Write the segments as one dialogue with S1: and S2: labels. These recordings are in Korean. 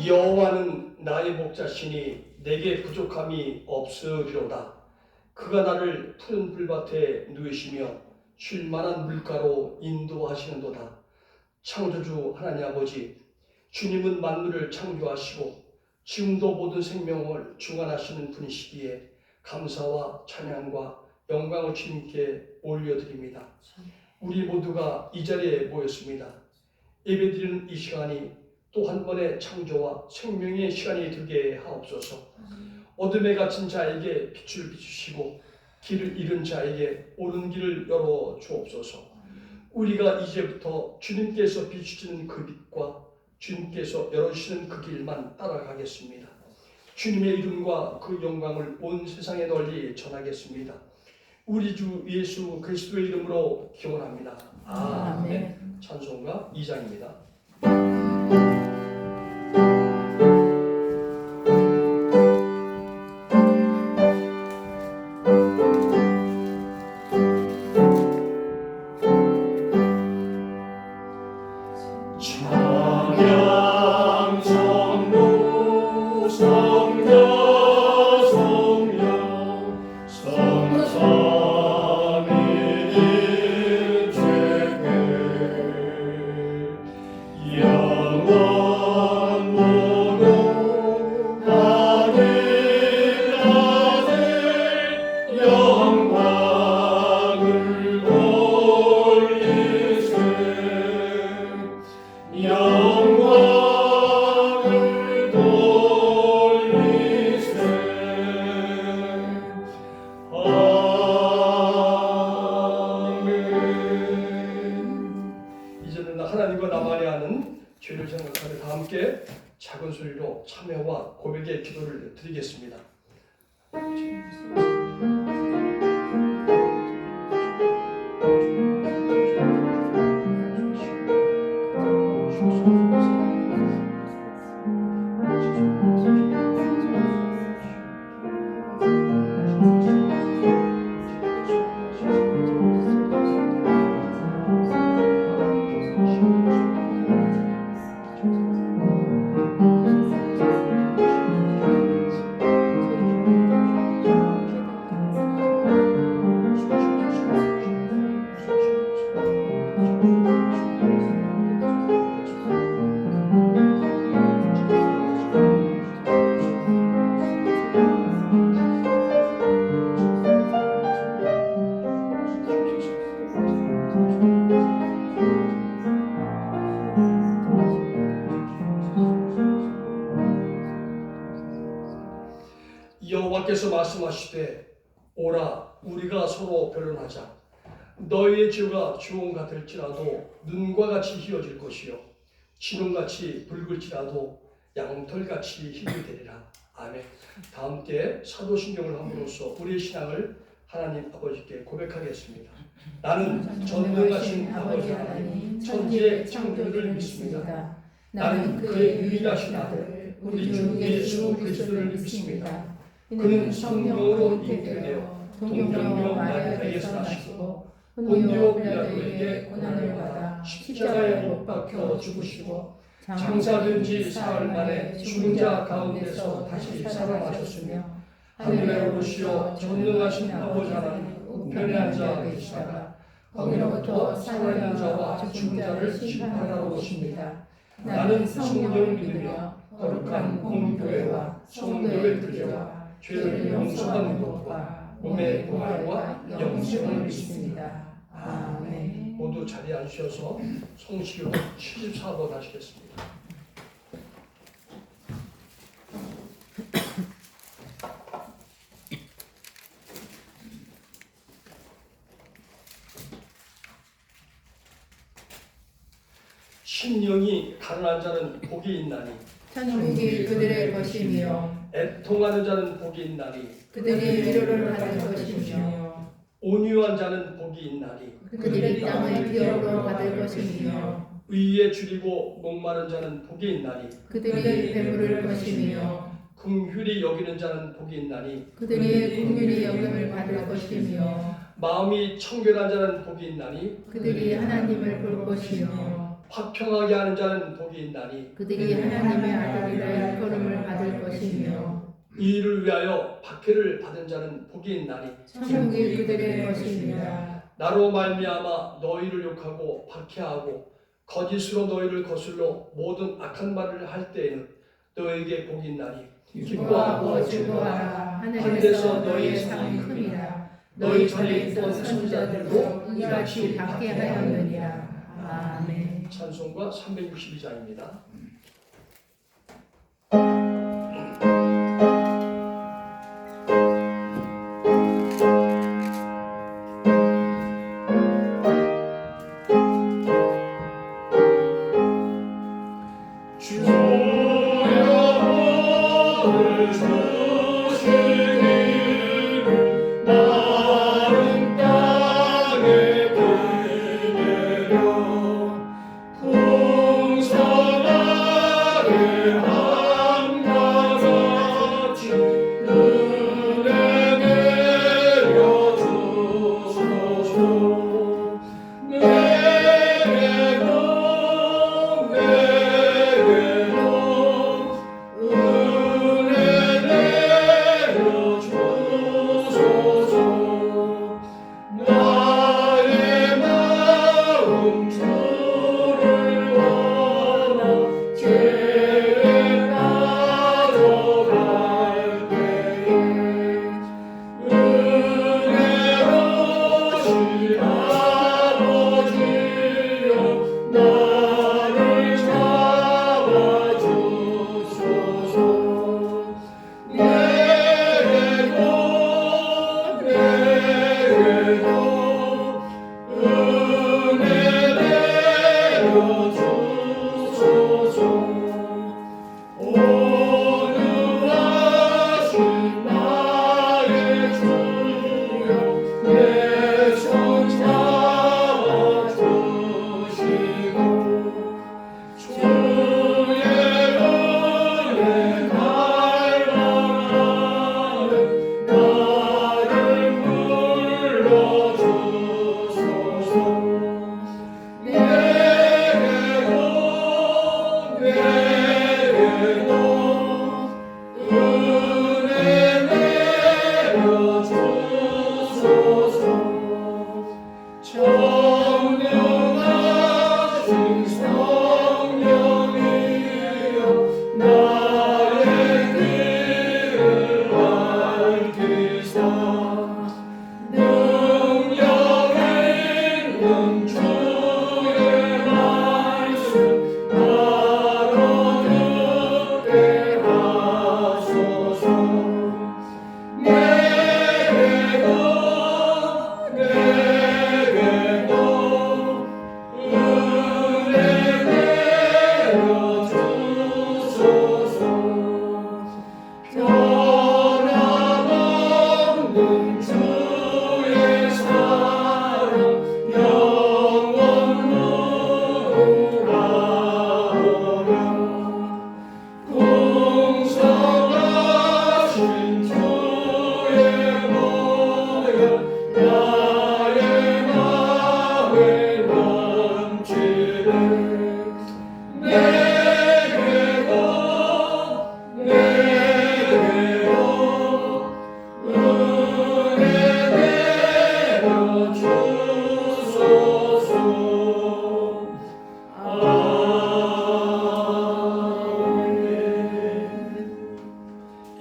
S1: 여호와는 나의 목자시니 내게 부족함이 없으리로다. 그가 나를 푸른 불밭에 누이시며 쉴 만한 물가로 인도하시는도다. 창조주 하나님 아버지, 주님은 만물을 창조하시고 지금도 모든 생명을 주관하시는 분이시기에 감사와 찬양과 영광을 주님께 올려드립니다. 우리 모두가 이 자리에 모였습니다. 예배드리는 이 시간이 또 한 번의 창조와 생명의 시간이 되게 하옵소서. 어둠에 갇힌 자에게 빛을 비추시고 길을 잃은 자에게 옳은 길을 열어 주옵소서. 우리가 이제부터 주님께서 비추시는 그 빛과 주님께서 열어주시는 그 길만 따라가겠습니다. 주님의 이름과 그 영광을 온 세상에 널리 전하겠습니다. 우리 주 예수 그리스도의 이름으로 기원합니다. 아멘. 찬송가 2장입니다. 하나님과 나만이 아는 죄를 생각하며 다 함께 작은 소리로 참회와 고백의 기도를 드리겠습니다. 여호와께서 말씀하시되 오라 우리가 서로 변론하자. 너희의 죄가 주홍 같을지라도 눈과 같이 희어질 것이요 진홍같이 붉을지라도 양털같이 희게 되리라. 아멘. 다 함께 사도신경을 함으로써 우리의 신앙을 하나님 아버지께 고백하겠습니다. 나는 전능하신 아버지 하나님 천지의 창조주를 믿습니다. 나는 그의 유일하신 아들 우리 주 예수 그리스도를 믿습니다. 그는 성령으로 잉태되어 동정녀 마리아에게서 나시고 본디오 빌라도에게 고난을 받아 십자가에 못 박혀 죽으시고 장사된 지 사흘 만에 죽은 자 가운데서 다시 살아나셨으며 하늘에 오르시어 전능하신 아버지 하나님 우편에 앉아 계시다가 거기로부터 살아있는 자와 죽은 자를 심판하러 오십니다. 나는 성령을 믿으며 거룩한 공교회와 성도의 교제와 죄를 용서하는 것과 몸의 부활과 영생을 믿습니다. 아멘. 모두 자리에 앉으셔서 성시경 74번 하시겠습니다. 심령이 가난한 자는 복이 있나니
S2: 천국이 그들의 것이며
S1: 애통하는 자는 복이 있나니
S2: 그들이 위로를 받을 것이며
S1: 온유한 자는 복이 있나니
S2: 그들이 땅을 기업으로 받을 것이며
S1: 의에 줄이고 목마른 자는 복이 있나니
S2: 그들이 배부를 것이며
S1: 긍휼히 여기는 자는 복이 있나니
S2: 그들이 긍휼히 여김을 받을 것이며
S1: 마음이 청결한 자는 복이 있나니
S2: 그들이 하나님을 볼 것이며
S1: 화평하게 하는 자는 복이 있나니
S2: 그들이 하나님의 아들이라 일컬음을 받을 것이며
S1: 이를 위하여 박해를 받은 자는 복이 있나니
S2: 천국이 그들의 것입니다.
S1: 나로 말미암아 너희를 욕하고 박해하고 거짓으로 너희를 거슬러 모든 악한 말을 할 때에는 너희에게 복이 있나니
S2: 기뻐하고 즐거워하라. 하늘에서 너희의 상이 크니라. 너희 전에 있던 선지자들도 이같이 박해하였느니라. 아멘.
S1: 찬송가 362장입니다. 이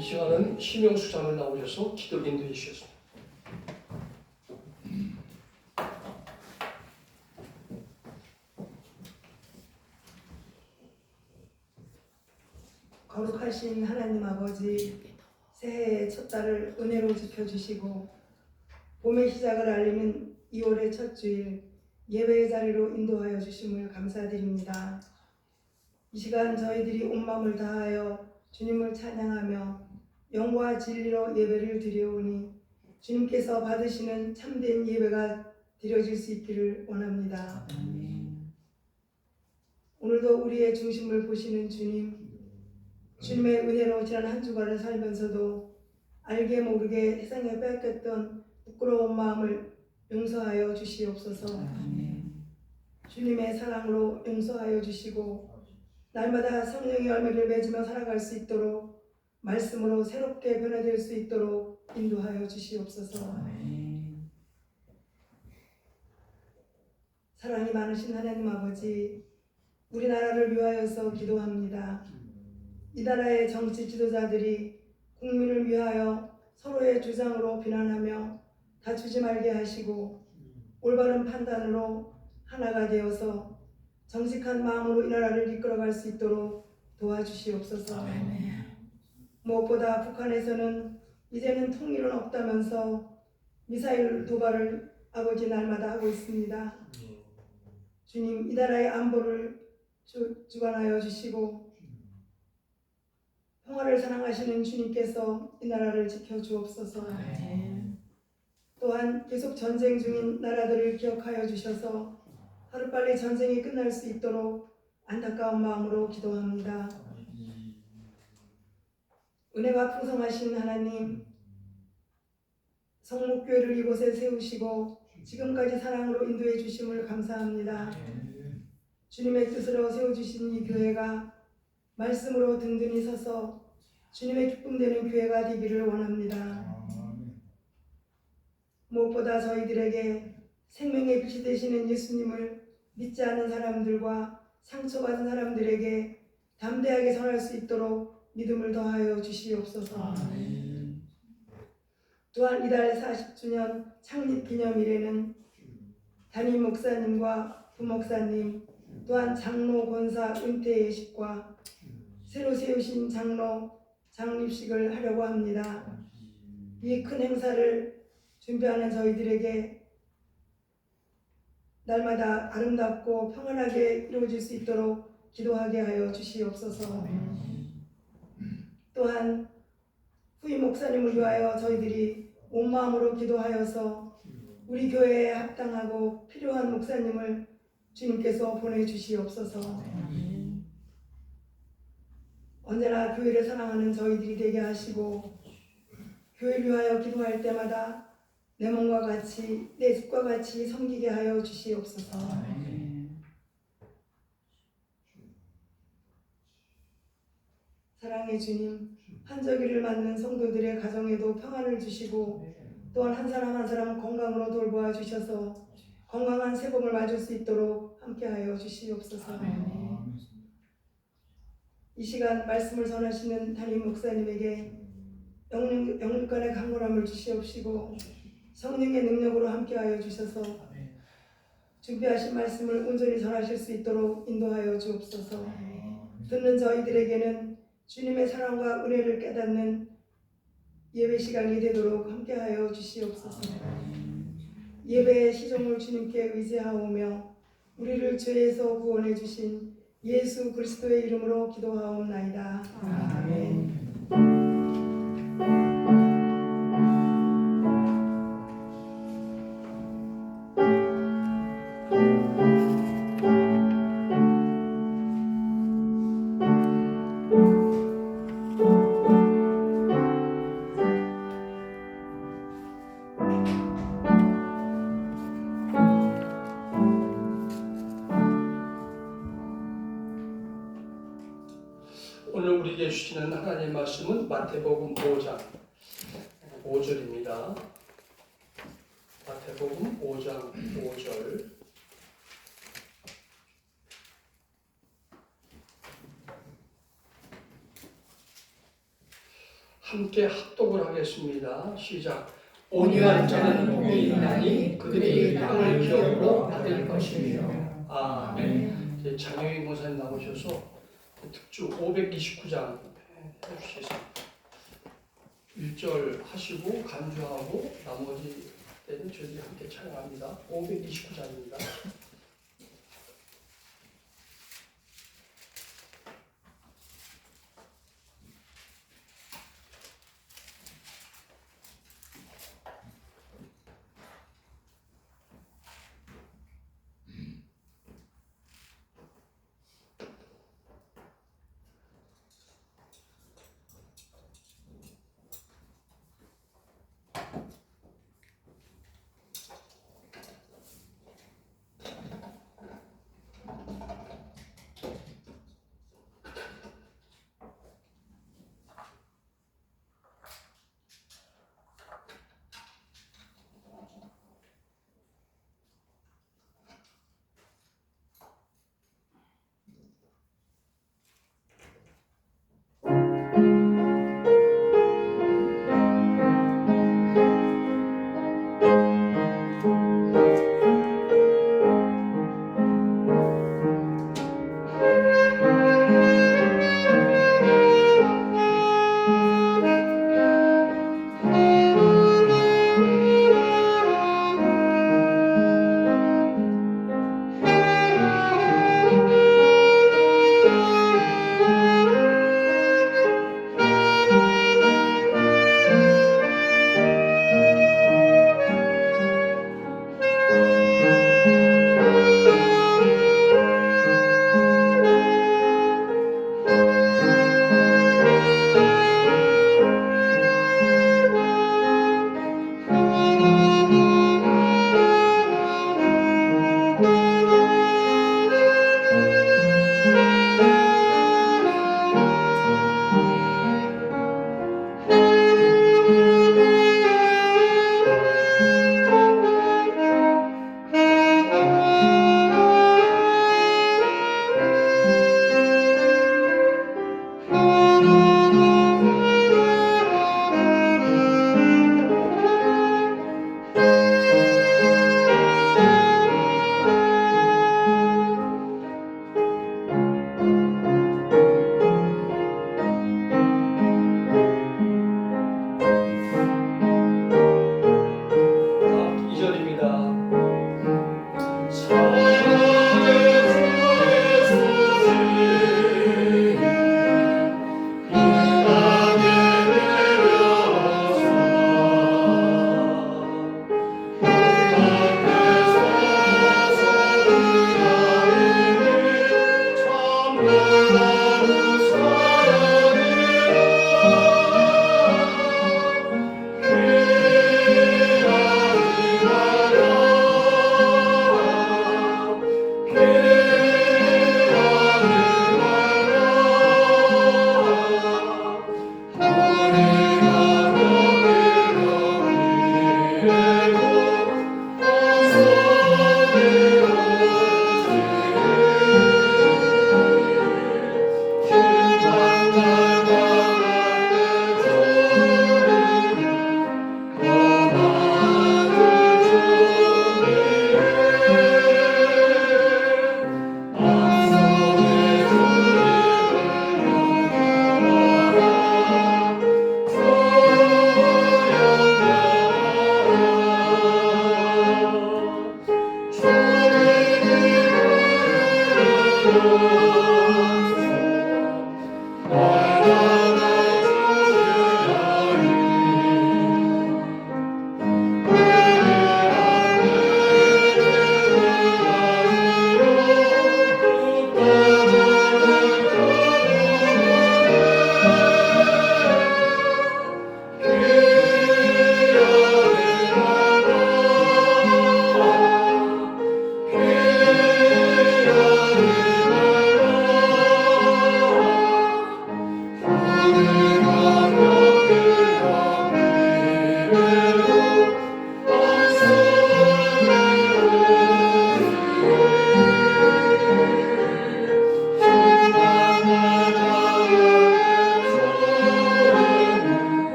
S1: 시간은 심영수장을 나오셔서 기도 인도해 주셨습니다.
S3: 거룩하신 하나님 아버지, 새해의 첫 달을 은혜로 지켜주시고 봄의 시작을 알리는 2월의 첫 주일 예배의 자리로 인도하여 주심을 감사드립니다. 이 시간 저희들이 온 마음을 다하여 주님을 찬양하며 영과 진리로 예배를 드려오니 주님께서 받으시는 참된 예배가 드려질 수 있기를 원합니다. 오늘도 우리의 중심을 보시는 주님의 은혜로 지난 한 주간을 살면서도 알게 모르게 세상에 빼앗겼던 부끄러운 마음을 용서하여 주시옵소서. 주님의 사랑으로 용서하여 주시고 날마다 성령의 열매를 맺으며 살아갈 수 있도록 말씀으로 새롭게 변화될 수 있도록 인도하여 주시옵소서. 사랑이 많으신 하나님 아버지, 우리나라를 위하여서 기도합니다. 이 나라의 정치 지도자들이 국민을 위하여 서로의 주장으로 비난하며 다투지 말게 하시고 올바른 판단으로 하나가 되어서 정직한 마음으로 이 나라를 이끌어갈 수 있도록 도와주시옵소서. 무엇보다 북한에서는 이제는 통일은 없다면서 미사일 도발을 아버지 날마다 하고 있습니다. 주님, 이 나라의 안보를 주관하여 주시고 평화를 사랑하시는 주님께서 이 나라를 지켜주옵소서. 또한 계속 전쟁 중인 나라들을 기억하여 주셔서 하루빨리 전쟁이 끝날 수 있도록 안타까운 마음으로 기도합니다. 은혜가 풍성하신 하나님, 성목교회를 이곳에 세우시고 지금까지 사랑으로 인도해 주심을 감사합니다. 주님의 뜻으로 세워주신 이 교회가 말씀으로 든든히 서서 주님의 기쁨되는 교회가 되기를 원합니다. 무엇보다 저희들에게 생명의 빛이 되시는 예수님을 믿지 않는 사람들과 상처받은 사람들에게 담대하게 전할 수 있도록 믿음을 더하여 주시옵소서. 또한 이달 40주년 창립기념일에는 담임 목사님과 부목사님, 또한 장로 권사 은퇴 예식과 새로 세우신 장로 장립식을 하려고 합니다. 이 큰 행사를 준비하는 저희들에게 날마다 아름답고 평안하게 이루어질 수 있도록 기도하게 하여 주시옵소서. 또한 후임 목사님을 위하여 저희들이 온 마음으로 기도하여서 우리 교회에 합당하고 필요한 목사님을 주님께서 보내주시옵소서. 언제나 교회를 사랑하는 저희들이 되게 하시고 교회를 위하여 기도할 때마다 내 몸과 같이 내 습과 같이 섬기게 하여 주시옵소서. 사랑의 주님, 한저기를 맞는 성도들의 가정에도 평안을 주시고 또한 한 사람 한 사람 건강으로 돌보아 주셔서 건강한 새봄을 맞을 수 있도록 함께하여 주시옵소서. 이 시간 말씀을 전하시는 담임 목사님에게 영육간의 강건함을 주시옵시고 성령의 능력으로 함께하여 주셔서 준비하신 말씀을 온전히 전하실 수 있도록 인도하여 주옵소서. 듣는 저희들에게는 주님의 사랑과 은혜를 깨닫는 예배 시간이 되도록 함께하여 주시옵소서. 예배의 시종을 주님께 의지하오며 우리를 죄에서 구원해 주신 예수 그리스도의 이름으로 기도하옵나이다. 아멘.
S1: 주시는 하나님의 말씀은 마태복음 5장 5절입니다. 마태복음 5장 5절. 함께 합독을 하겠습니다. 시작.
S2: 온유한 자는 복이 있나니 그들이 땅을 기업으로 받을 것이며.
S1: 아멘. 이제 장영희 목사님 나오셔서 특주 529장 해주셔서 1절 하시고 간주하고 나머지 때는 저희들이 함께 찬양합니다. 529장입니다.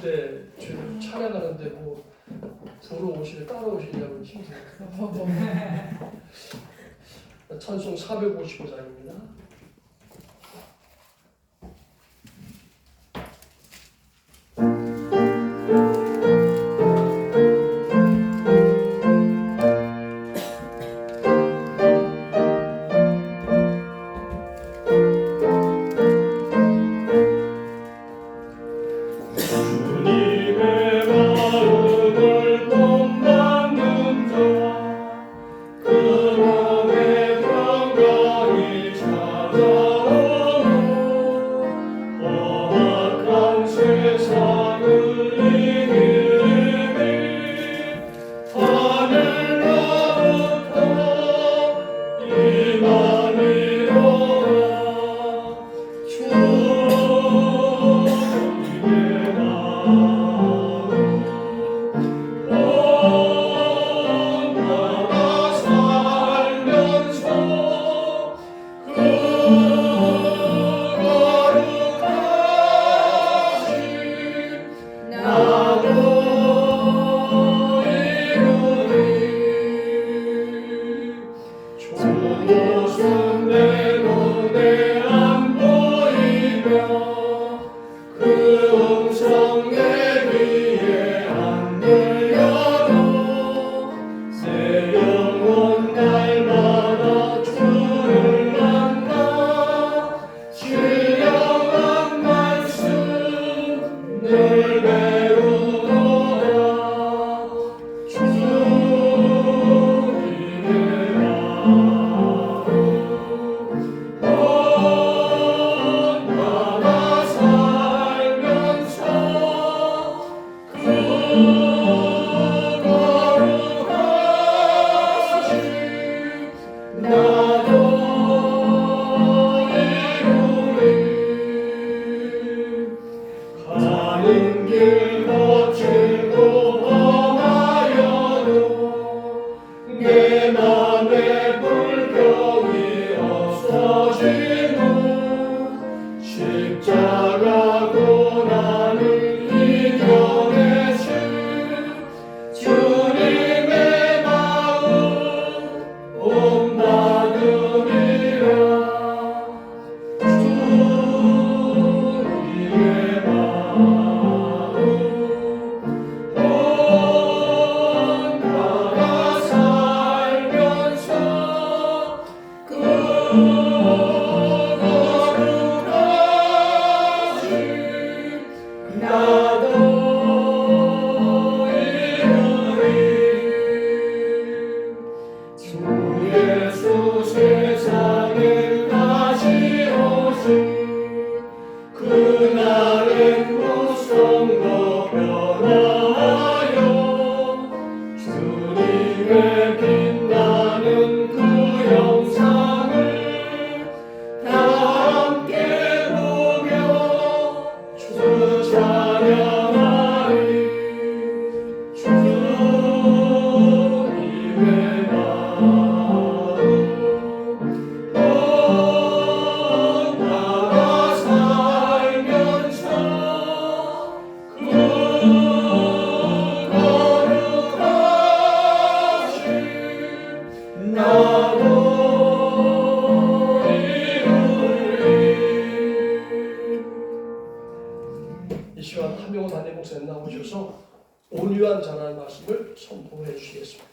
S1: 때 지금 찬양하는데 뭐 부러 오시면 따라오시냐고 힘들어요. 찬송 455장입니다. 이 시간 한명호 담임 목사님 나오셔서 온유한 자라는 말씀을 선포해 주시겠습니다.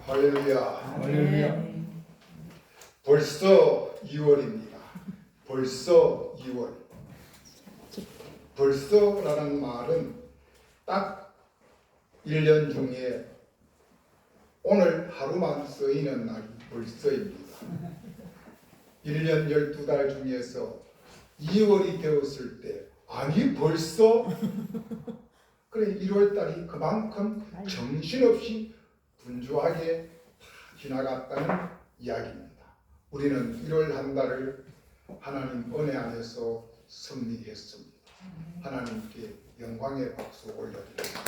S4: 할렐루야.
S2: 할렐루야.
S4: 벌써 2월입니다. 벌써 2월. 벌써라는 말은 딱 1년 중에 오늘 하루만 쓰이는 날이 벌써입니다. 1년 12달 중에서 2월이 되었을 때 아니 벌써? 그래 1월달이 그만큼 정신없이 분주하게 다 지나갔다는 이야기입니다. 우리는 1월 한 달을 하나님 은혜 안에서 승리했습니다. 하나님께 영광의 박수 올려드립니다.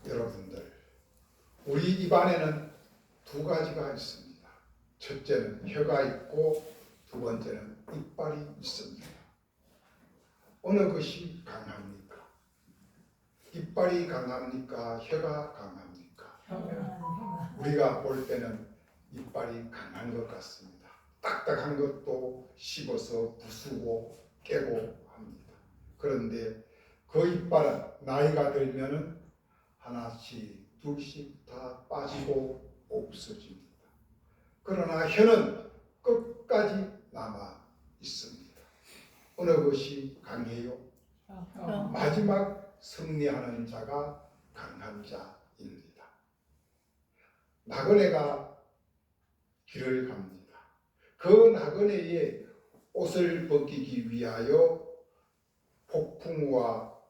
S4: 여러분들, 우리 입안에는 두 가지가 있습니다. 첫째는 혀가 있고 두 번째는 이빨이 있습니다. 어느 것이 강합니까? 이빨이 강합니까? 혀가 강합니까? 우리가 볼 때는 이빨이 강한 것 같습니다. 딱딱한 것도 씹어서 부수고 깨고 합니다. 그런데 그 이빨은 나이가 들면은 하나씩 둘씩 다 빠지고 없어집니다. 그러나 혀는 끝까지 남아 있습니다. 어느 것이 강해요? 마지막 승리하는 자가 강한 자입니다. 나그네가 길을 갑니다. 그 나그네의 옷을 벗기기 위하여 폭풍과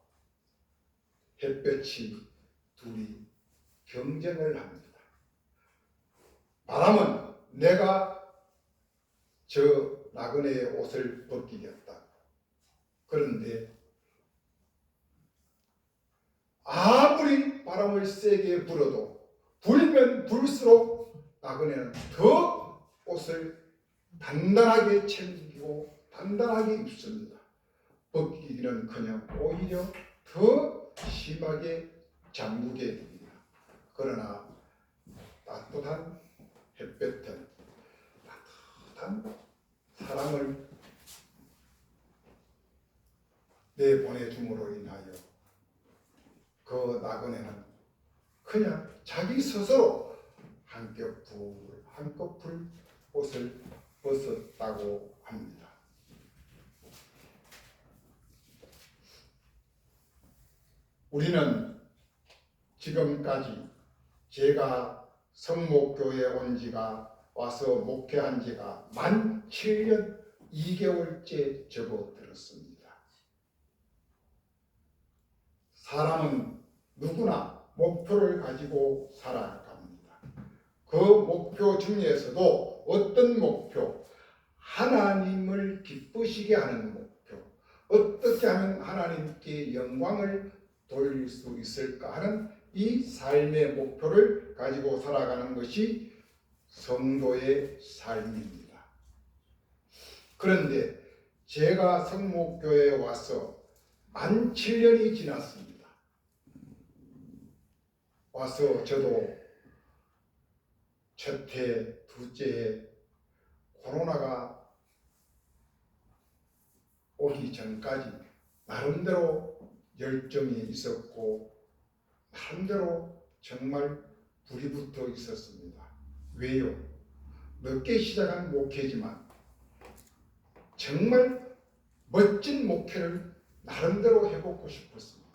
S4: 햇볕이 둘이 경쟁을 합니다. 바람은 내가 저 나그네의 옷을 벗기겠다. 그런데 아무리 바람을 세게 불어도 불면 불수록 나그네는 더 옷을 단단하게 챙기고 단단하게 입습니다. 벗기기는커녕 오히려 더 심하게 잠그게 됩니다. 그러나 따뜻한 햇볕은 따뜻한 사랑을 내보내줌으로 인하여 그 나그네는 그냥 자기 스스로 한꺼풀 옷을 벗었다고 합니다. 우리는 지금까지 제가 성목교에 온 지가 와서 목회한 지가 만 7년 2개월째 접어들었습니다. 사람은 누구나 목표를 가지고 살아갑니다. 그 목표 중에서도 어떤 목표, 하나님을 기쁘시게 하는 목표, 어떻게 하면 하나님께 영광을 돌릴 수 있을까 하는 이 삶의 목표를 가지고 살아가는 것이 성도의 삶입니다. 그런데 제가 성목교회에 와서 만 7년이 지났습니다. 와서 저도 첫해, 둘째에 코로나가 오기 전까지 나름대로 열정이 있었고 나름대로 정말 불이 붙어 있었습니다. 왜요? 늦게 시작한 목회지만 정말 멋진 목회를 나름대로 해보고 싶었습니다.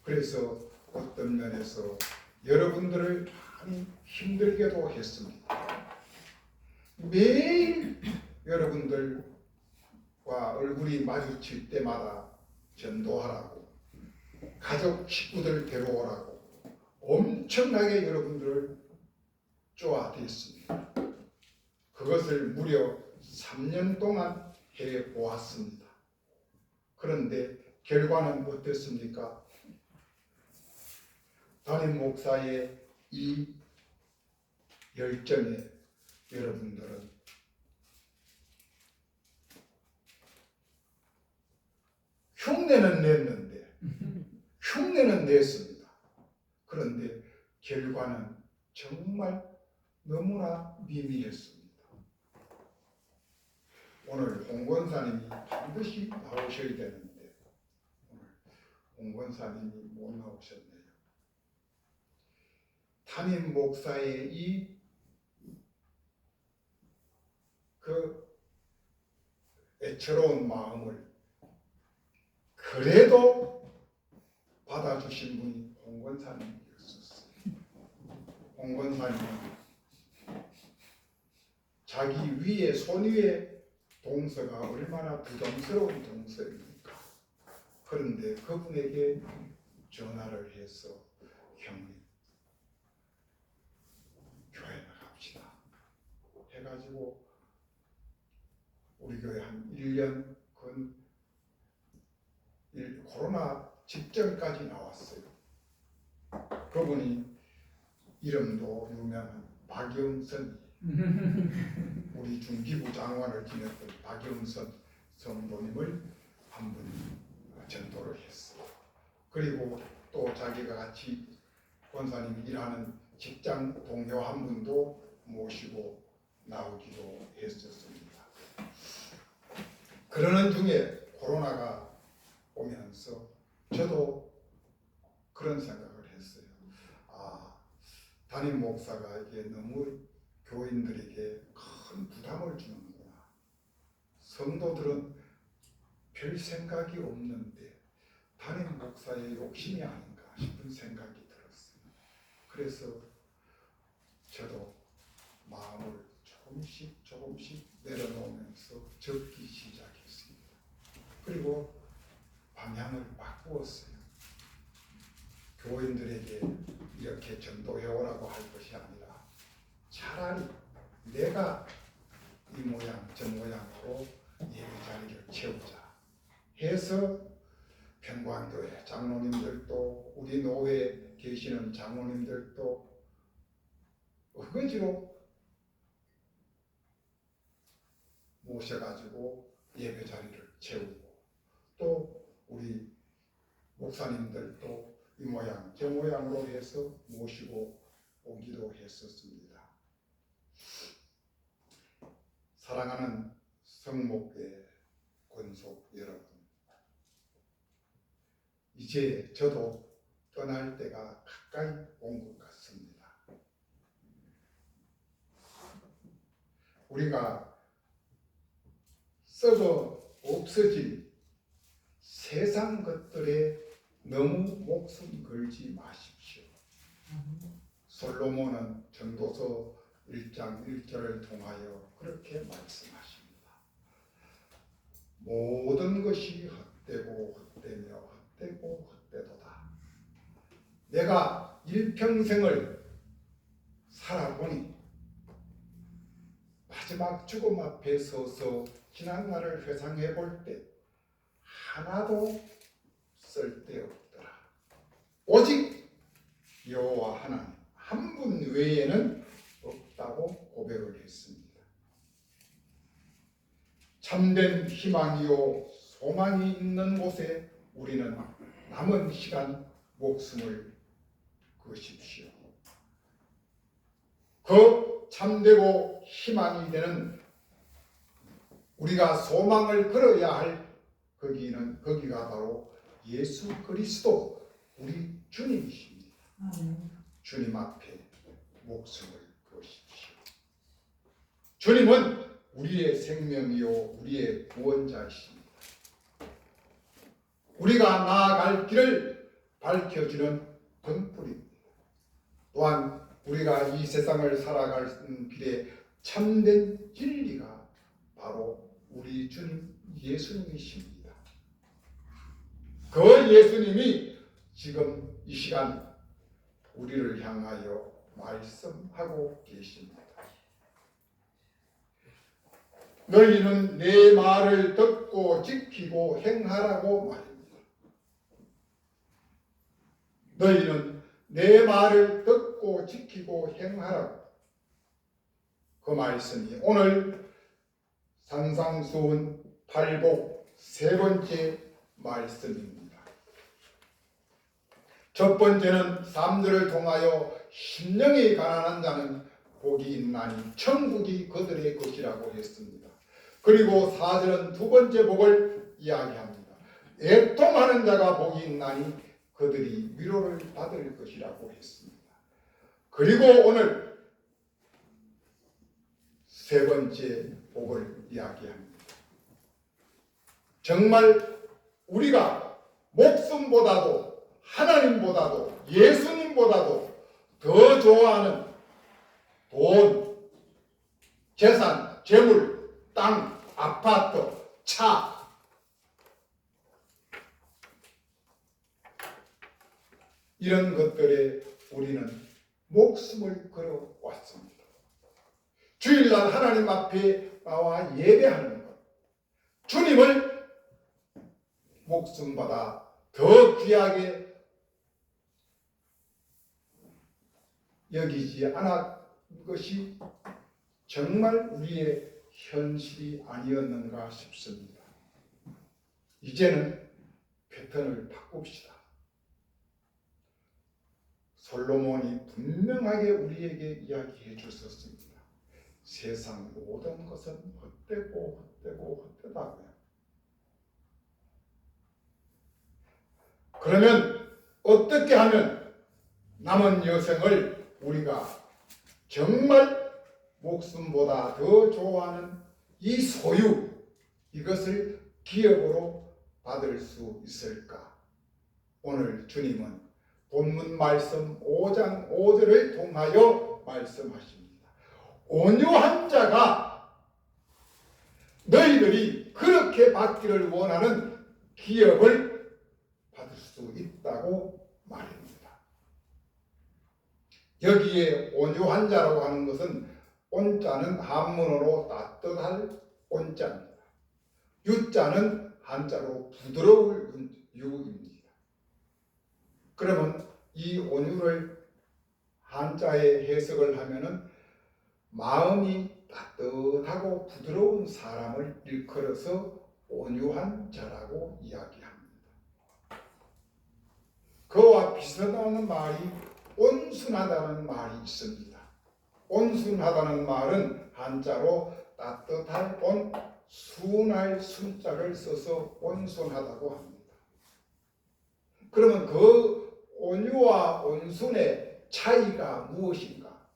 S4: 그래서 어떤 면에서 여러분들을 많이 힘들게도 했습니다. 매일 여러분들과 얼굴이 마주칠 때마다 전도하라고, 가족 식구들 데려오라고 엄청나게 여러분들을 쪼아댔습니다. 그것을 무려 3년 동안 해보았습니다. 그런데 결과는 어땠습니까? 담임 목사의 이 열정에 여러분들은 흉내는 냈습니다. 그런데 결과는 정말 너무나 미미했습니다. 오늘 홍 권사님이 반드시 나오셔야 되는데 오늘 홍 권사님이 못 나오셨네요. 담임 목사의 이 애처로운 마음을 그래도 받아주신 분이 홍 권사님이었었어요. 홍 권사님은 자기 위에 손 위에 동서가 얼마나 부담스러운 동서입니까? 그런데 그분에게 전화를 해서 형님 교회 나갑시다 해가지고 우리 교회 한 1년 코로나 직전까지 나왔어요. 그분이 이름도 유명한 박영선이에요. 우리 중기부 장관을 지냈던 박영선 성도님을 한 분 전도를 했어요. 그리고 또 자기가 같이 권사님이 일하는 직장 동료 한 분도 모시고 나오기도 했었습니다. 그러는 중에 코로나가 오면서 저도 그런 생각을 했어요. 담임 목사가 이게 너무 교인들에게 큰 부담을 주는구나. 성도들은 별 생각이 없는데 담임 목사의 욕심이 아닌가 싶은 생각이 들었어요. 그래서 저도 마음을 조금씩 내려놓으면서 적기 시작했습니다. 그리고 방향을 바꾸었어요. 교인들에게 이렇게 전도해오라고 할 것이 아니라 차라리 내가 이 모양 저 모양으로 예배 자리를 채우자 해서 평광교회 장로님들도 우리 노회에 계시는 장로님들도 어거지로 모셔가지고 예배 자리를 채우고 또 우리 목사님들도 이 모양 저 모양으로 해서 모시고 오기도 했었습니다. 사랑하는 성목회 권속 여러분, 이제 저도 떠날 때가 가까이 온 것 같습니다. 우리가 썩어 없어진 세상 것들에 너무 목숨 걸지 마십시오. 솔로몬은 전도서 1장 1절을 통하여 그렇게 말씀하십니다. 모든 것이 헛되고 헛되며 헛되고 헛되도다. 내가 일평생을 살아보니 마지막 죽음 앞에 서서 지난날을 회상해 볼 때 하나도 쓸데없더라. 오직 여호와 하나님 한 분 외에는 없다고 고백을 했습니다. 참된 희망이요 소망이 있는 곳에 우리는 남은 시간 목숨을 거십시오. 그 참되고 희망이 되는 우리가 소망을 걸어야 할 거기가 바로 예수 그리스도 우리 주님이십니다. 주님 앞에 목숨을 거십시오. 주님은 우리의 생명이요 우리의 구원자이십니다. 우리가 나아갈 길을 밝혀주는 등불입니다. 또한 우리가 이 세상을 살아가는 길에 참된 진리가 바로 우리 주님 예수님이십니다. 그 예수님이 지금 이 시간 우리를 향하여 말씀하고 계십니다. 너희는 내 말을 듣고 지키고 행하라고 말입니다. 너희는 내 말을 듣고 지키고 행하라고. 그 말씀이 오늘 산상수훈 8복 세 번째 말씀입니다. 첫 번째는 삶들을 통하여 심령이 가난한 자는 복이 있나니 천국이 그들의 것이라고 했습니다. 그리고 4절은 두 번째 복을 이야기합니다. 애통하는 자가 복이 있나니 그들이 위로를 받을 것이라고 했습니다. 그리고 오늘 세 번째 복을 이야기합니다. 정말 우리가 목숨보다도 하나님보다도 예수님보다도 더 좋아하는 돈, 재산, 재물, 땅, 아파트, 차 이런 것들에 우리는 목숨을 걸어왔습니다. 주일날 하나님 앞에 나와 예배하는 것, 주님을 목숨보다 더 귀하게 여기지 않은 것이 정말 우리의 현실이 아니었는가 싶습니다. 이제는 패턴을 바꿉시다. 솔로몬이 분명하게 우리에게 이야기해 주셨습니다. 세상 모든 것은 헛되고 헛되다고요. 그러면 어떻게 하면 남은 여생을 우리가 정말 목숨보다 더 좋아하는 이 소유, 이것을 기업으로 받을 수 있을까? 오늘 주님은 본문 말씀 5장 5절을 통하여 말씀하십니다. 온유한 자가 너희들이 그렇게 받기를 원하는 기업을 받을 수 있다고 말입니다. 여기에 온유한 자라고 하는 것은 온자는 한문어로 따뜻할 온자입니다. 유자는 한자로 부드러울 유입니다. 그러면 이 온유를 한자에 해석을 하면은 마음이 따뜻하고 부드러운 사람을 일컬어서 온유한 자라고 이야기합니다. 그와 비슷한 말이 온순하다는 말이 있습니다. 온순하다는 말은 한자로 따뜻할 온, 순할 순자를 써서 온순하다고 합니다. 그러면 그 온유와 온순의 차이가 무엇인가?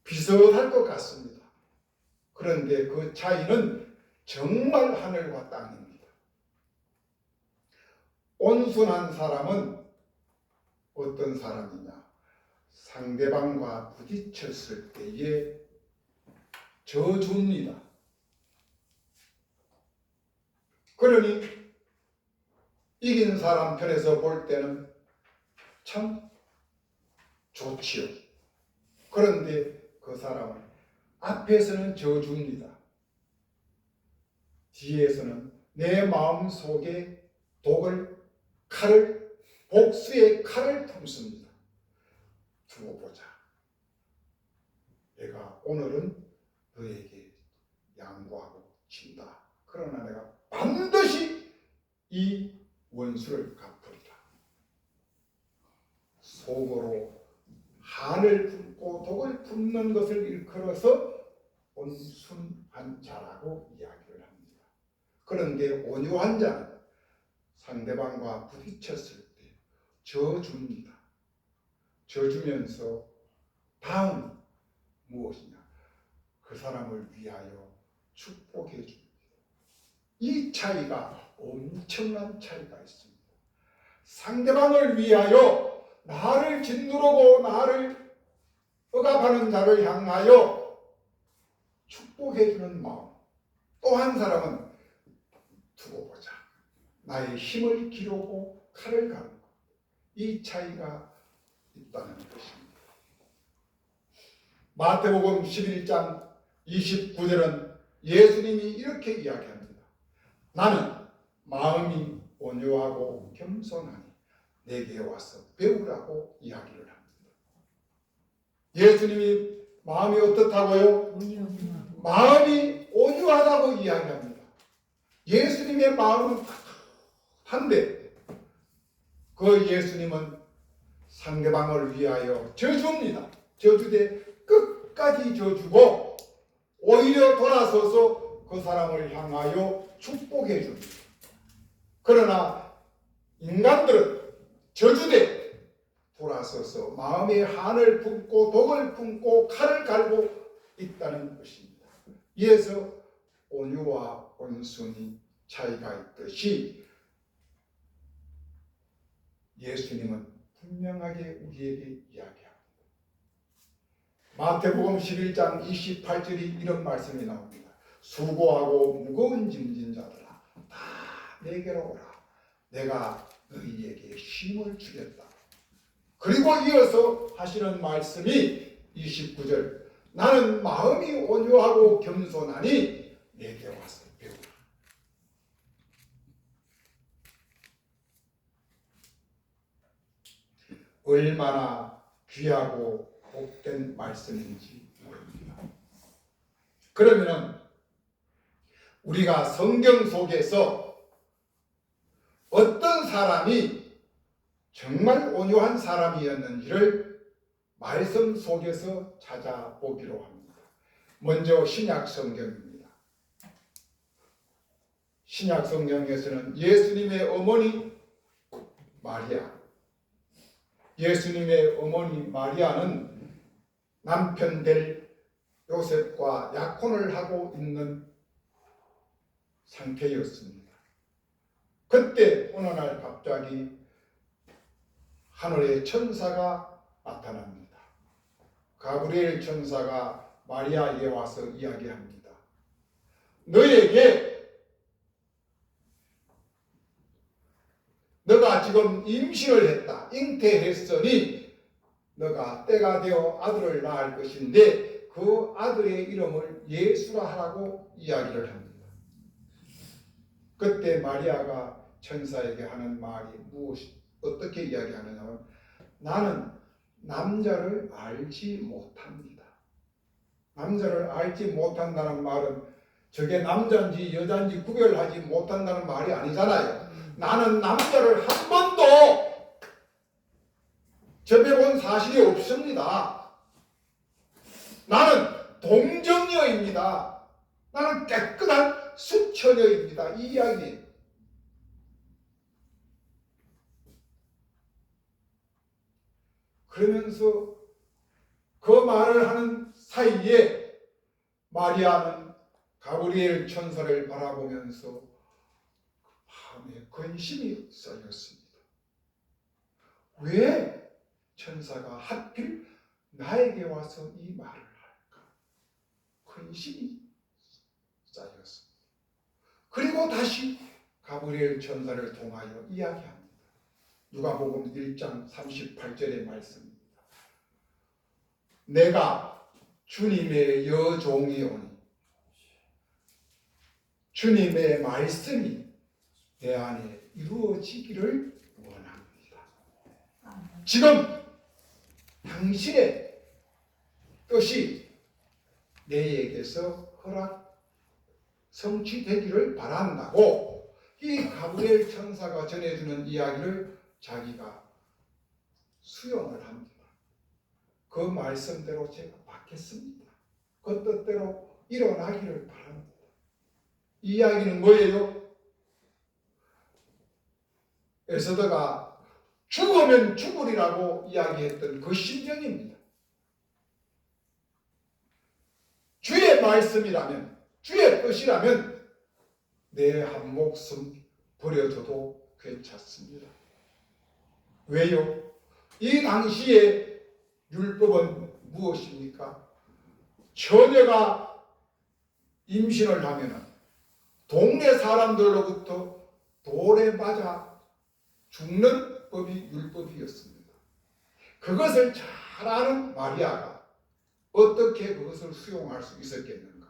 S4: 비슷할 것 같습니다. 그런데 그 차이는 정말 하늘과 땅입니다. 온순한 사람은 어떤 사람이냐? 상대방과 부딪혔을 때에 져줍니다. 그러니 이긴 사람 편에서 볼 때는 참 좋지요. 그런데 그 사람은 앞에서는 져줍니다. 뒤에서는 내 마음 속에 칼을, 복수의 칼을 품습니다. 두고 보자. 내가 오늘은 너에게 양보하고 진다. 그러나 내가 반드시 이 원수를 갚으리라. 속으로 한을 품고 독을 품는 것을 일컬어서 온순한 자라고 이야기를 합니다. 그런데 온유한 자는 상대방과 부딪혔을 때 져줍니다. 져주면서 다음 무엇이냐? 그 사람을 위하여 축복해 줍니다. 이 차이가 엄청난 차이가 있습니다. 상대방을 위하여 나를 짓누르고 나를 억압하는 자를 향하여 축복해 주는 마음. 또 한 사람은 두고 보자. 나의 힘을 기르고 칼을 가르고. 이 차이가 있다는 것입니다. 마태복음 11장 29절은 예수님이 이렇게 이야기합니다. 나는 마음이 온유하고 겸손하니 내게 와서 배우라고 이야기를 합니다. 예수님이 마음이 어떻다고요? 마음이 온유하다고 이야기합니다. 예수님의 마음은 한데 그 예수님은 상대방을 위하여 져줍니다. 져주되 끝까지 져주고 오히려 돌아서서 그 사람을 향하여 축복해 줍니다. 그러나 인간들은 저주되 돌아서서 마음의 한을 품고 독을 품고 칼을 갈고 있다는 것입니다. 이에서 온유와 온순이 차이가 있듯이 예수님은 분명하게 우리에게 이야기합니다. 마태복음 11장 28절이 이런 말씀이 나옵니다. 수고하고 무거운 짐진 자들아 다 내게로 오라. 내가 너희에게 쉼을 주겠다. 그리고 이어서 하시는 말씀이 29절. 나는 마음이 온유하고 겸손하니 내게 와서 배우라. 얼마나 귀하고 복된 말씀인지 모릅니다. 그러면은 우리가 성경 속에서 어떤 사람이 정말 온유한 사람이었는지를 말씀 속에서 찾아보기로 합니다. 먼저 신약 성경입니다. 신약 성경에서는 예수님의 어머니 마리아, 예수님의 어머니 마리아는 남편 될 요셉과 약혼을 하고 있는 상태였습니다. 그때 어느 날 갑자기 하늘의 천사가 나타납니다. 가브리엘 천사가 마리아에게 와서 이야기합니다. 너에게 너가 지금 임신을 했다. 잉태했으니 너가 때가 되어 아들을 낳을 것인데 그 아들의 이름을 예수라 하라고 이야기를 합니다. 그때 마리아가 천사에게 하는 말이 어떻게 이야기하느냐면 나는 남자를 알지 못합니다. 남자를 알지 못한다는 말은 저게 남자인지 여자인지 구별하지 못한다는 말이 아니잖아요. 나는 남자를 한 번도 접해본 사실이 없습니다. 나는 동정녀입니다. 나는 깨끗한 수처녀입니다. 이 이야기. 그러면서 그 말을 하는 사이에 마리아는 가브리엘 천사를 바라보면서 마음에 근심이 쌓였습니다. 왜 천사가 하필 나에게 와서 이 말을 할까? 근심이 쌓였습니다. 그리고 다시 가브리엘 천사를 통하여 이야기합니다. 누가복음 1장 38절의 말씀입니다. 내가 주님의 여종이 오니 주님의 말씀이 내 안에 이루어지기를 원합니다. 지금 당신의 뜻이 내에게서 성취되기를 바란다고 이 가브리엘 천사가 전해주는 이야기를 자기가 수용을 합니다. 그 말씀대로 제가 받겠습니다. 그 뜻대로 일어나기를 바랍니다. 이 이야기는 뭐예요? 에스더가 죽으면 죽으리라고 이야기했던 그 심정입니다. 주의 말씀이라면, 주의 뜻이라면 내 한 목숨 버려둬도 괜찮습니다. 왜요? 이 당시에 율법은 무엇입니까? 처녀가 임신을 하면 동네 사람들로부터 돌에 맞아 죽는 법이 율법이었습니다. 그것을 잘 아는 마리아가 어떻게 그것을 수용할 수 있었겠는가?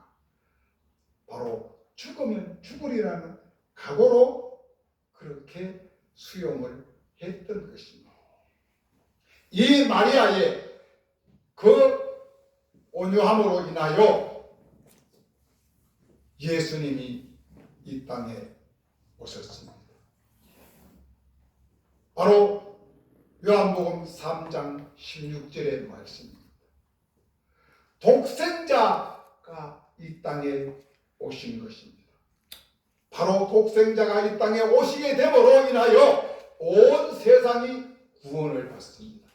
S4: 바로 죽으면 죽으리라는 각오로 그렇게 수용을 했던 것입니다. 이 마리아의 그 온유함으로 인하여 예수님이 이 땅에 오셨습니다. 바로 요한복음 3장 16절의 말씀입니다. 독생자가 이 땅에 오신 것입니다. 바로 독생자가 이 땅에 오시게 됨으로 인하여 온 세상이 구원을 받습니다.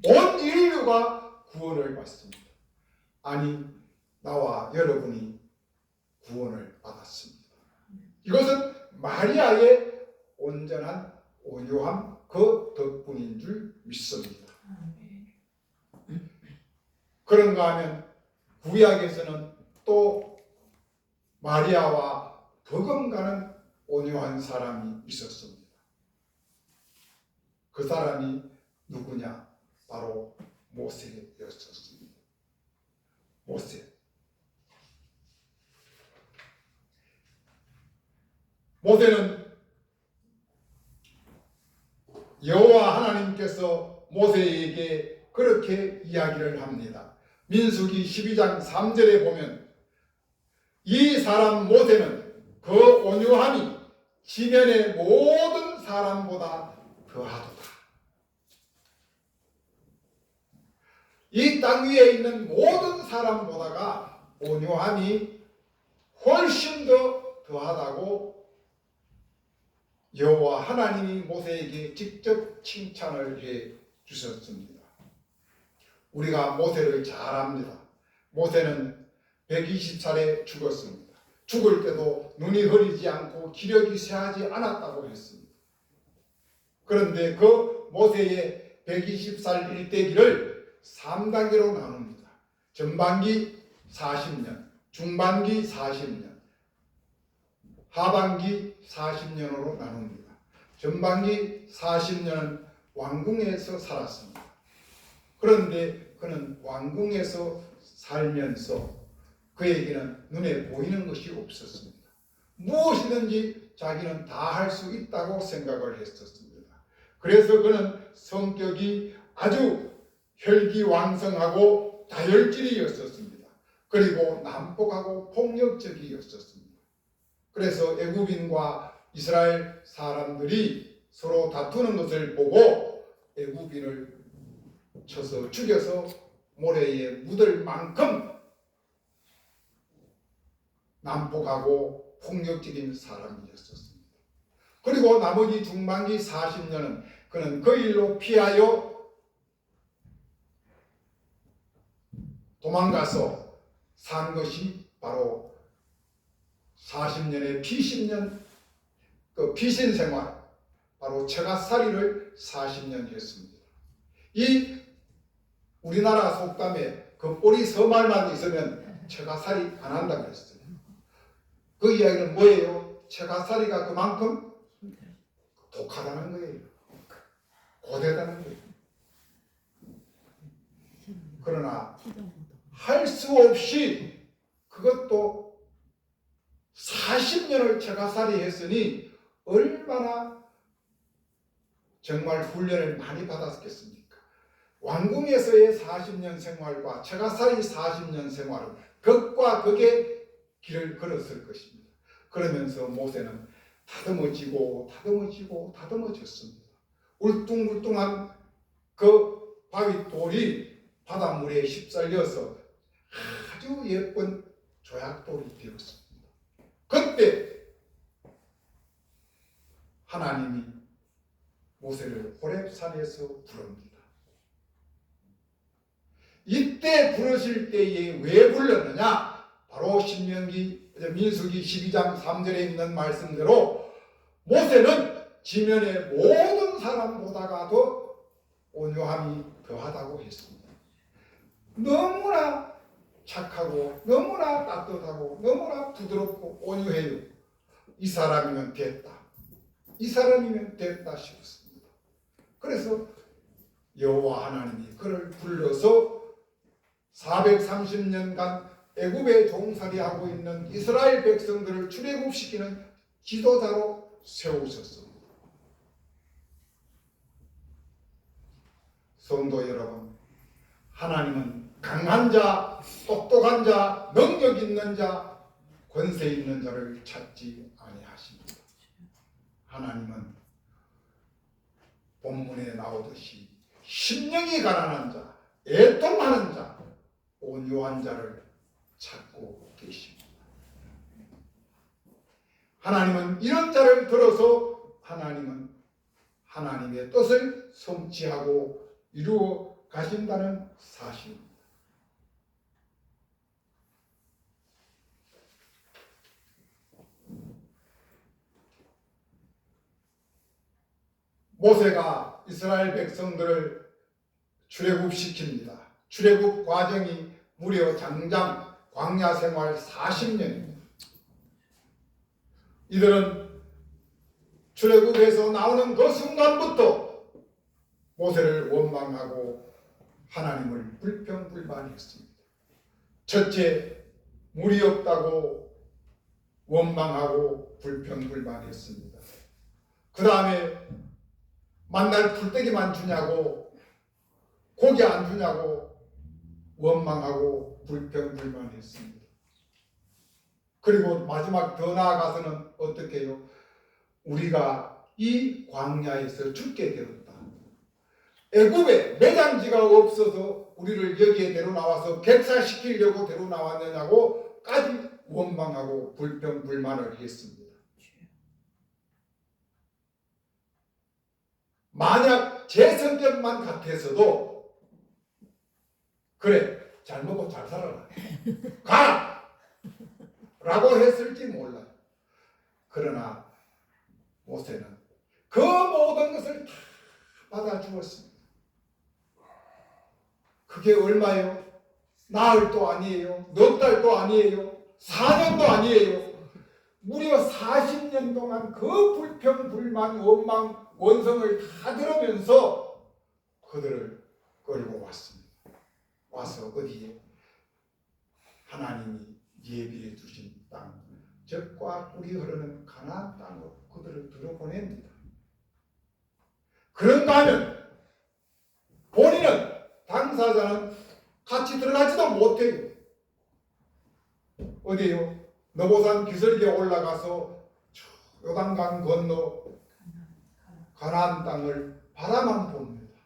S4: 온 인류가 구원을 받습니다. 아니, 나와 여러분이 구원을 받았습니다. 이것은 마리아의 온전한 온유함 그 덕분인 줄 믿습니다. 그런가 하면 구약에서는 또 마리아와 버금가는 온유한 사람이 있었습니다. 그 사람이 누구냐? 바로 모세였었습니다. 모세. 모세는 여호와 하나님께서 모세에게 그렇게 이야기를 합니다. 민수기 12장 3절에 보면 이 사람 모세는 그 온유함이 지면의 모든 사람보다 더하도다. 이 땅 위에 있는 모든 사람보다가 온유함이 훨씬 더 더하다고 여호와 하나님이 모세에게 직접 칭찬을 해 주셨습니다. 우리가 모세를 잘 압니다. 모세는 120살에 죽었습니다. 죽을 때도 눈이 흐리지 않고 기력이 쇠하지 않았다고 했습니다. 그런데 그 모세의 120살 일대기를 3단계로 나눕니다. 전반기 40년, 중반기 40년, 하반기 40년으로 나눕니다. 전반기 40년은 왕궁에서 살았습니다. 그런데 그는 왕궁에서 살면서 그에게는 눈에 보이는 것이 없었습니다. 무엇이든지 자기는 다 할 수 있다고 생각을 했었습니다. 그래서 그는 성격이 아주 혈기왕성하고 다혈질이었었습니다. 그리고 난폭하고 폭력적이었었습니다. 그래서 애굽인과 이스라엘 사람들이 서로 다투는 것을 보고 애굽인을 쳐서 죽여서 모래에 묻을 만큼 난폭하고 폭력적인 사람이었습니다. 그리고 나머지 중반기 40년은 그는 그 일로 피하여 도망가서 산 것이 바로 40년의 피신년, 그 피신 생활, 바로 처갓살이를 40년 했습니다. 이 우리나라 속담에 그 꼬리 서말만 있으면 처갓살이 안 한다 그랬어요. 그 이야기는 뭐예요? 처갓살이가 그만큼 독하다는 거예요. 고대다는 거예요. 그러나 할 수 없이 그것도 40년을 처갓살이 했으니 얼마나 정말 훈련을 많이 받았겠습니까? 왕궁에서의 40년 생활과 처갓살이 40년 생활은 극과 극의 길을 걸었을 것입니다. 그러면서 모세는 다듬어졌습니다. 울퉁불퉁한 그 바위 돌이 바닷물에 휩쓸려서 아주 예쁜 조약돌이 되었습니다. 그때 하나님이 모세를 호렙산에서 부릅니다. 이때 부르실 때에 왜 불렀느냐? 바로 민수기 12장 3절에 있는 말씀대로 모세는 지면의 모든 사람보다가 더 온유함이 더하다고 했습니다. 너무나 착하고 너무나 따뜻하고 너무나 부드럽고 온유해요. 이 사람이면 됐다. 이 사람이면 됐다 싶었습니다. 그래서 여호와 하나님이 그를 불러서 430년간 애굽에 종살이하고 있는 이스라엘 백성들을 출애굽시키는 지도자로 세우셨습니다. 성도 여러분, 하나님은 강한 자, 똑똑한 자, 능력 있는 자, 권세 있는 자를 찾지 아니하십니다. 하나님은 본문에 나오듯이 심령이 가난한 자, 애통하는 자, 온유한 자를 찾고 계십니다. 하나님은 이런 자를 들어서 하나님은 하나님의 뜻을 성취하고 이루어 가신다는 사실입니다. 모세가 이스라엘 백성들을 출애굽시킵니다. 출애굽 과정이 무려 장장 광야 생활 40년입니다. 이들은 출애굽에서 나오는 그 순간부터 모세를 원망하고 하나님을 불평불만했습니다. 첫째, 물이 없다고 원망하고 불평불만했습니다. 그 다음에 만날 풀떼기만 주냐고, 고기 안 주냐고 원망하고 불평불만했습니다. 그리고 마지막 더 나아가서는 어떻게 해요? 우리가 이 광야에서 죽게 되었다. 애굽에 매장지가 없어서 우리를 여기에 데려나와서 객사시키려고 데려나왔느냐고까지 원망하고 불평불만을 했습니다. 만약 제 성격만 같아서도 그래 잘 먹고 잘 살아라 가라 라고 했을지 몰라요. 그러나 모세는 그 모든 것을 다 받아주었습니다. 그게 얼마예요? 나흘도 아니에요. 넉 달도 아니에요. 4년도 아니에요. 무려 40년 동안 그 불평, 불만, 원망, 원성을 다 들으면서 그들을 끌고 왔습니다. 와서 어디에? 하나님이 예비해 주신 땅, 젖과 꿀이 흐르는 가나안 땅으로 그들을 들어보냅니다. 그런가 하면 본인은, 당사자는 같이 들어가지도 못해요. 어디에요? 너보산 기슭에 올라가서 요단강 건너 가나안 땅을 바라만 봅니다.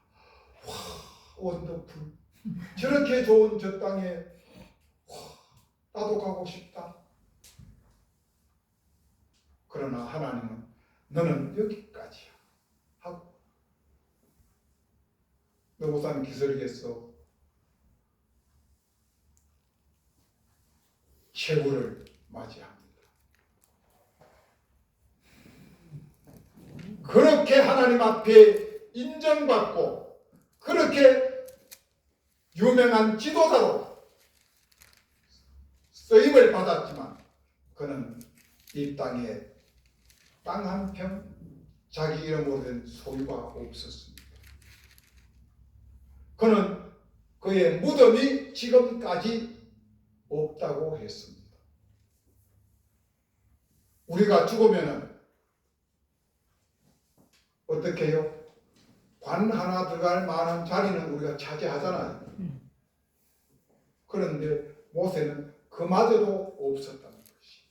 S4: 와, 원더풀. 저렇게 좋은 저 땅에 와, 나도 가고 싶다. 그러나 하나님은 너는 여기까지야 하고 너보산 기슭에서 최후를 맞이합니다. 그렇게 하나님 앞에 인정받고 그렇게 유명한 지도자로 쓰임을 받았지만 그는 이 땅에 땅 한 평 자기 이름으로 된 소유가 없었습니다. 그는 그의 무덤이 지금까지 없다고 했습니다. 우리가 죽으면은 어떻게 해요? 관 하나 들어갈 만한 자리는 우리가 차지하잖아요. 그런데 모세는 그마저도 없었다는 것이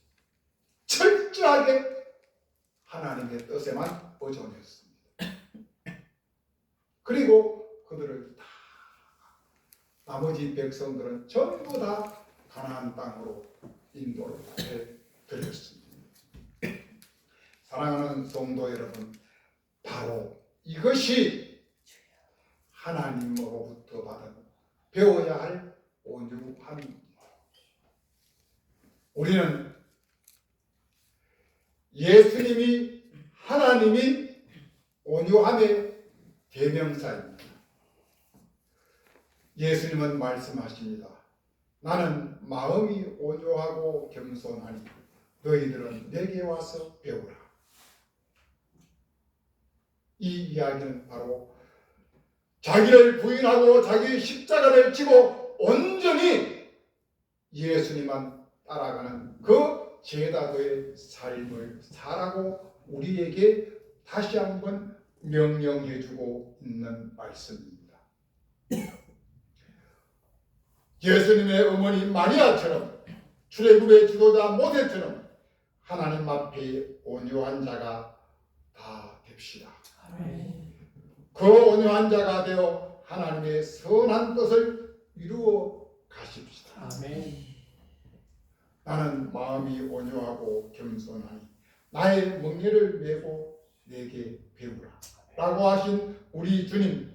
S4: 철저하게 하나님의 뜻에만 의존했습니다. 그리고 그들을 다 나머지 백성들은 전부 다 가나안 땅으로 인도를 해드렸습니다. 사랑하는 성도 여러분, 바로 이것이 하나님으로부터 받은 배워야 할 온유함입니다. 우리는 예수님이 하나님이 온유함의 대명사입니다. 예수님은 말씀하십니다. 나는 마음이 온유하고 겸손하니 너희들은 내게 와서 배우라. 이 이야기는 바로 자기를 부인하고 자기 십자가를 지고 온전히 예수님만 따라가는 그 제자도의 삶을 살라고 우리에게 다시 한번 명령해주고 있는 말씀입니다. 예수님의 어머니 마리아처럼 출애굽의 지도자 모세처럼 하나님 앞에 온유한 자가 다 됩시다. 그 온유한 자가 되어 하나님의 선한 뜻을 이루어 가십시다.
S2: 아멘.
S4: 나는 마음이 온유하고 겸손하니 나의 멍에를 메고 내게 배우라 라고 하신 우리 주님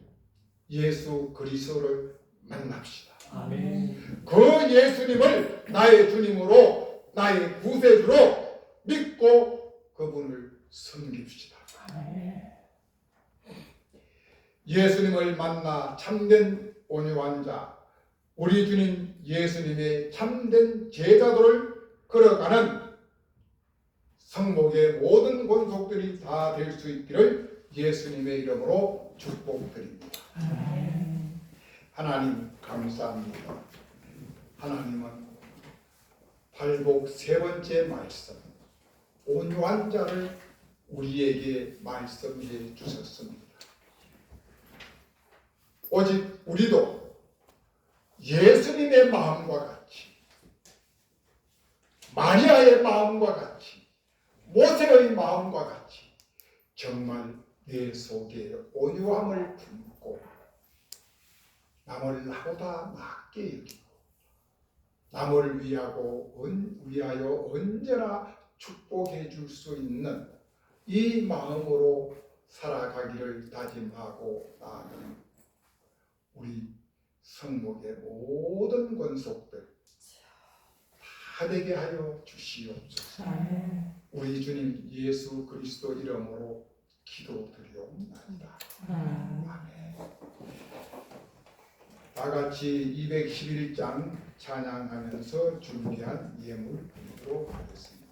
S4: 예수 그리스도를 만납시다.
S2: 아멘.
S4: 그 예수님을 나의 주님으로 나의 구세주로 믿고 그분을 섬깁시다. 예수님을 만나 참된 온유한 자, 우리 주님 예수님의 참된 제자도를 걸어가는 성목의 모든 권속들이 다 될 수 있기를 예수님의 이름으로 축복드립니다. 하나님 감사합니다. 하나님은 발복 세 번째 말씀, 온유한 자를 우리에게 말씀해 주셨습니다. 오직 우리도 예수님의 마음과 같이 마리아의 마음과 같이 모세의 마음과 같이 정말 내 속에 온유함을 품고 남을 나보다 낫게 여기고 남을 위하여 언제나 축복해 줄 수 있는 이 마음으로 살아가기를 다짐하고 나아가는 우리 성목의 모든 권속들 다 되게 하여 주시옵소서. 우리 주님 예수 그리스도 이름으로 기도드리옵나이다. 아멘. 다 같이 211장 찬양하면서 준비한 예물 드리도록 하겠습니다.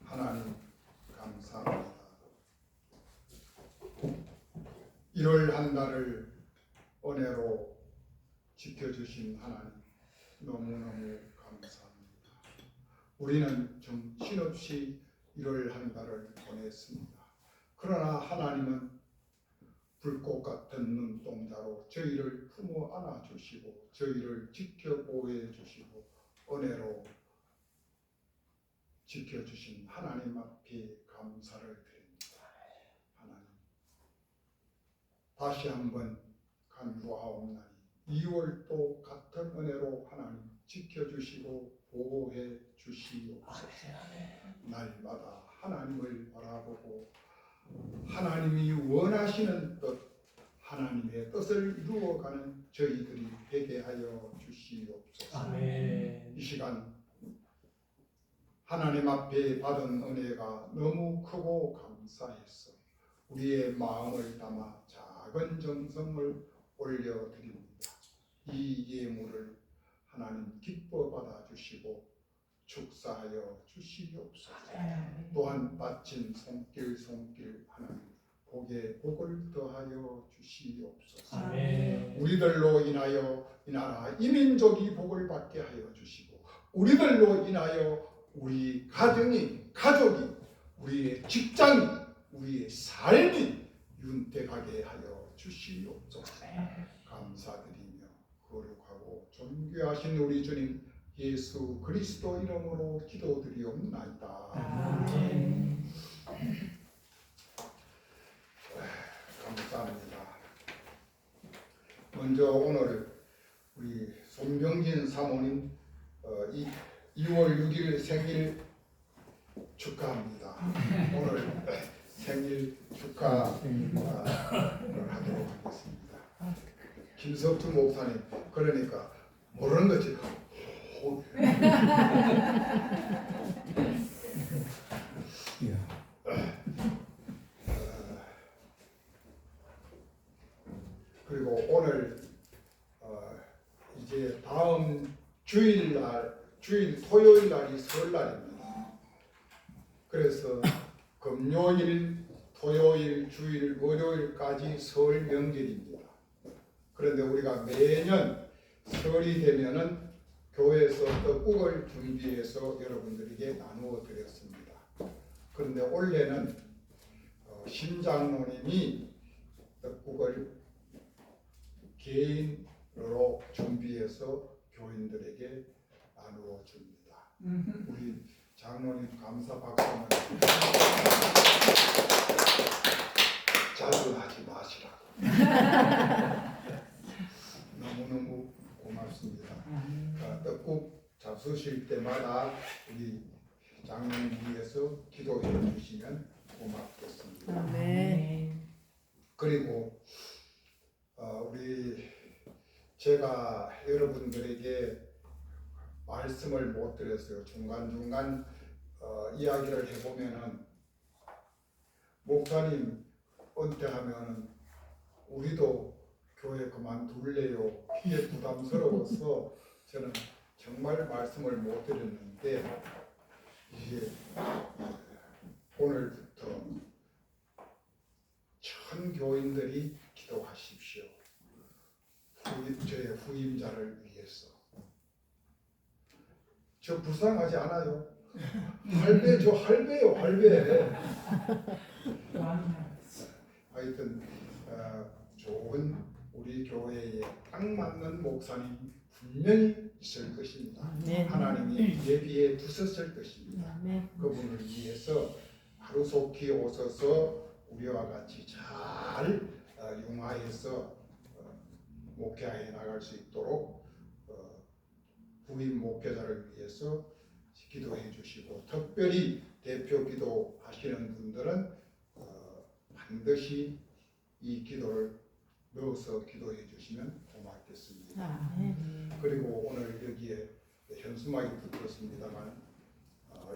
S4: 하나님 감사합니다. 1월 한 달을 은혜로 지켜주신 하나님 너무너무 감사합니다. 우리는 정신없이 1월 한 달을 보냈습니다. 그러나 하나님은 불꽃 같은 눈동자로 저희를 품어 안아주시고 저희를 지켜 보호해 주시고 은혜로 지켜주신 하나님 앞에 감사를 드립니다. 하나님 다시 한번 간구하옵나니 2월도 같은 은혜로 하나님 지켜주시고 보호해 주시옵소서. 날마다 하나님을 바라보고 하나님이 원하시는 뜻 하나님의 뜻을 이루어가는 저희들이 되게 하여 주시옵소서.
S1: 아멘.
S4: 이 시간 하나님 앞에 받은 은혜가 너무 크고 감사해서 우리의 마음을 담아 작은 정성을 올려드립니다. 이 예물을 하나님 기뻐 받아주시고 축사하여 주시옵소서. 또한 바친 손길 하나님 복에 복을 더하여 주시옵소서.
S1: 아멘.
S4: 우리들로 인하여 이 나라 이민족이 복을 받게 하여 주시고 우리들로 인하여 우리 가족이 우리의 직장이 우리의 삶이 윤택하게 하여 주시옵소서. 감사드리며 거룩하고 존귀하신 우리 주님 예수 그리스도 이름으로 기도드리옵나이다.
S1: 아멘.
S4: 감사합니다. 먼저 오늘 우리 손병진 사모님 2월 6일 생일 축하합니다. 오늘 생일 축하를 하도록 하겠습니다. 김석주 목사님 그러니까 모르는 거지.
S2: 이야.
S4: 토요일 날이 설날입니다. 그래서 금요일, 토요일, 주일, 월요일까지 설 명절입니다. 그런데 우리가 매년 설이 되면은 교회에서 떡국을 준비해서 여러분들에게 나누어 드렸습니다. 그런데 올해는 심장로님이 떡국을 개인으로 준비해서 교인들에게 나누어 줍니다. 우리 장로님 감사 박수 한번 자주 하지 마시라고. 너무너무 고맙습니다. 떡국 잡수실 때마다 우리 장로님 위해서 기도해 주시면 고맙겠습니다. 그리고 제가 여러분들에게 말씀을 못 드렸어요. 중간중간 이야기를 해보면은 목사님 은퇴하면은 우리도 교회 그만둘래요. 이게 부담스러워서 저는 정말 말씀을 못 드렸는데 이제 오늘부터 전 교인들이 기도하십시오. 저의 후임자를 위해서. 저 불쌍하지 않아요? 저 할배요, 할배. 하여튼 좋은 우리 교회에 딱 맞는 목사님 분명히 있을 것입니다. 하나님이 예비해 두셨을 것입니다. 그분을 위해서 하루속히 오셔서 우리와 같이 잘 융화해서 목회해 나갈 수 있도록 후임 목회자를 위해서 기도해 주시고, 특별히 대표 기도하시는 분들은 반드시 이 기도를 넣어서 기도해 주시면 고맙겠습니다. 그리고 오늘 여기에 현수막이 붙었습니다만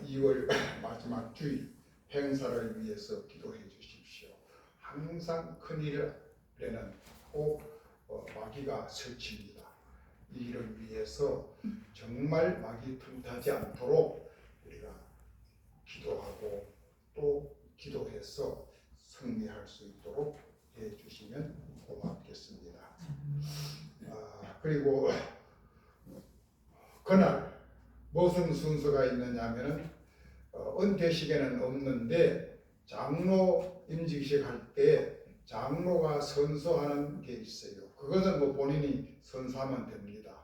S4: 2월 마지막 주일 행사를 위해서 기도해 주십시오. 항상 큰일에는 꼭 마귀가 설칩니다. 이 일을 위해서 정말 마귀 틈타지 않도록 우리가 기도하고 또 기도해서 승리할 수 있도록 해주시면 고맙겠습니다. 그리고 그날 무슨 순서가 있느냐면은 은퇴식에는 없는데 장로 임직식 할 때 장로가 선서하는 게 있어요. 그것은 뭐 본인이 선서하면 됩니다.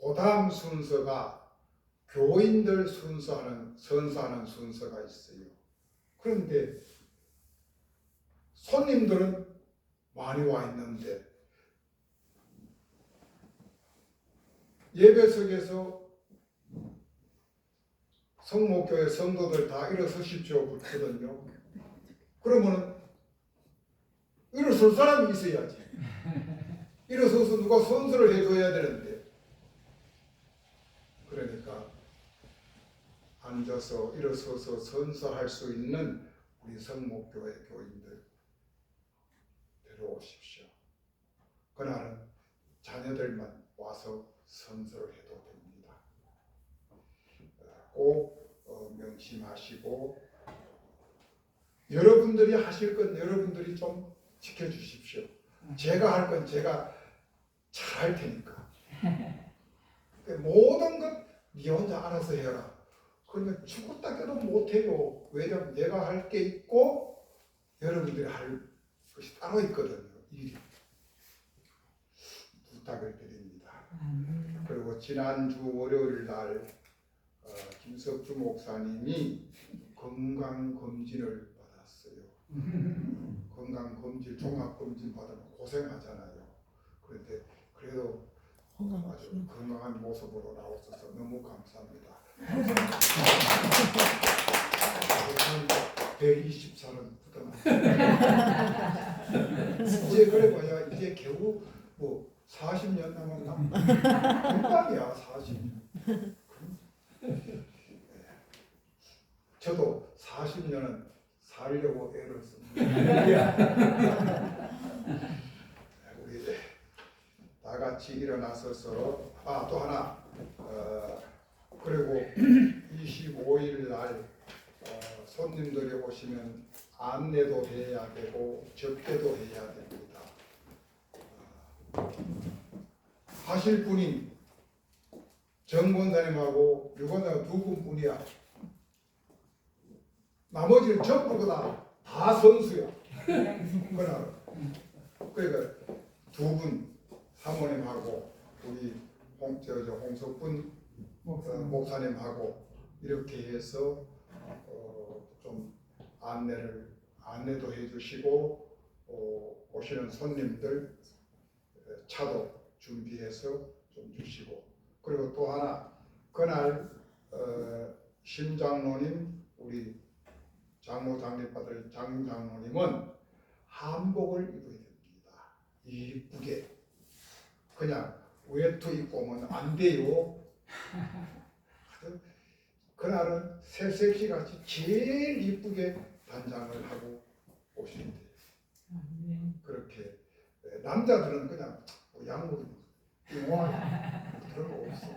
S4: 그 다음 순서가 교인들 선서하는 순서가 있어요. 그런데 손님들은 많이 와 있는데 예배석에서 성목교회 성도들 다 일어서십시오 그러거든요. 그러면은 일어설 사람이 있어야지. 일어서서 누가 선서를 해줘야 되는데, 그러니까 앉아서 일어서서 선서할 수 있는 우리 성목교회 교인들 데려오십시오. 그날은 자녀들만 와서 선서를 해도 됩니다. 꼭 명심하시고 여러분들이 하실 건 여러분들이 좀 지켜주십시오. 제가 할 건 제가 잘 할 테니까. 모든 것 네 혼자 알아서 해라. 그러면 죽었다 깨도 못해요. 왜냐하면 내가 할 게 있고 여러분들이 할 것이 따로 있거든요. 일이. 부탁을 드립니다. 그리고 지난주 월요일 날 김석주 목사님이 건강검진을 받았어요. 건강검진, 종합검진 받으면 고생하잖아요. 그런데 그래도 아주 건강한 모습으로 나오셔서 너무 감사합니다. 120살은 부담합니다. 이제 그래봐야 이제 겨우 뭐 40년 남았나? 금방이야 40년. 저도 40년은 살려고 애를 씁니다. 우리 다 같이 일어나서서 또 하나 그리고 25일 날 손님들이 오시면 안내도 해야 되고 접대도 해야 됩니다. 하실 분이 정 권사님하고 유 권사님 두 분뿐이야. 나머지는 전부 다 선수야. 그날 그러니까 두 분 사모님하고 우리 홍석분 목사님하고 이렇게 해서 좀 안내도 해주시고 오시는 손님들 차도 준비해서 좀 주시고, 그리고 또 하나 그날 심장로님 우리 장로 장례받을 장장로님은 한복을 입어야 됩니다. 이쁘게 그냥 외투 입고 오면 안 돼요. 그날은 새색시 같이 제일 이쁘게 단장을 하고 오시면 돼요. 그렇게 남자들은 그냥 양복이 영화 그런 거 없어.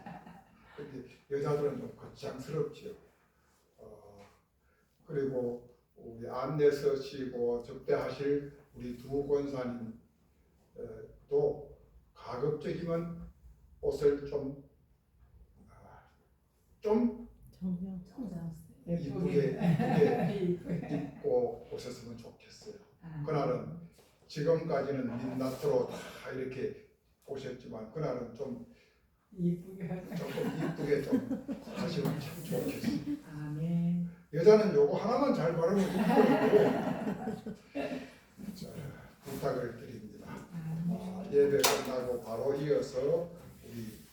S4: 근데 여자들은 좀 거창스럽지요. 그리고 우리 안내 서시고 접대하실 우리 두 권사님 또 가급적이면 옷을 좀 이쁘게 입고 오셨으면 좋겠어요. 그날은 지금까지는 민낯으로 다 이렇게 오셨지만 그날은 좀 조금 이쁘게 좀 하시면 참 좋겠어요.
S2: 아멘.
S4: 여자는 요거 하나만 잘 바르면 이쁘고 부탁을 드립니다. 예배 끝나고 바로 이어서 우리